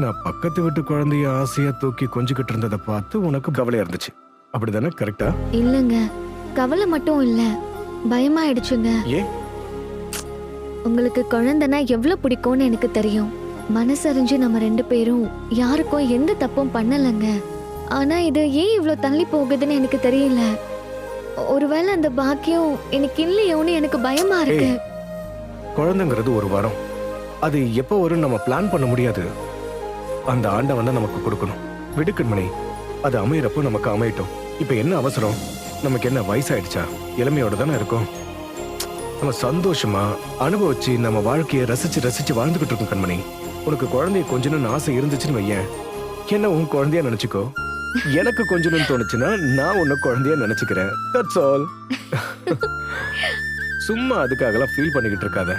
நான் பக்கத்து வீட்டு குழந்தைய ஆசையா தூக்கி கொஞ்சிக்கிட்டு இருந்ததை பார்த்து உனக்கு கவலையா இருந்துச்சு, அப்படிதானே? கரெக்டா? இல்லங்க, கவலை மட்டும் இல்ல, பயமாயிடுச்சுங்க. ஏன்? உங்களுக்கு குழந்தைனா எவ்வளவு பிடிக்கும்னு எனக்கு தெரியும். மனசறிஞ்சு நம்ம 2 பேரும் யாருக்கும் எந்த தப்பும் பண்ணலங்க. ஆனா இது ஏன் இவ்ளோ தள்ளி போகுதுன்னு எனக்கு தெரியல. ஒருவேளை அந்த பாக்கியம் எனக்கு இல்லையோன்னு எனக்கு பயமா இருக்கு. குழந்தைங்கிறது ஒரு வரம், அது எப்போ வரும் நம்ம பிளான் பண்ண முடியாது. அந்த ஆண்டவன் தான் நமக்கு கொடுக்கணும். விடுக்கண்மணி, அது அமையறப்போ நமக்கு அமையட்டும். இப்ப என்ன அவசரம்? நமக்கு என்ன வயசாயிடுச்சா? இளமையோட தானே இருக்கும். நம்ம சந்தோஷமா அனுபவிச்சு நம்ம வாழ்க்கையை ரசிச்சு ரசிச்சு வாழ்ந்துகிட்டு இருக்கோம் கண்மணி. உனக்கு குழந்தைய கொஞ்சணும்னு ஆசை இருந்துச்சுன்னு வையேன், என்ன உன் குழந்தையா நினைச்சுக்கோ. எனக்கு கொஞ்சணும்னு தோணுச்சுன்னா நான் உன்னை குழந்தையா நினைச்சுக்கிறேன். That's all. சும்மா அதுக்காகலாம் ஃபீல் பண்ணிக்கிட்டு இருக்காத.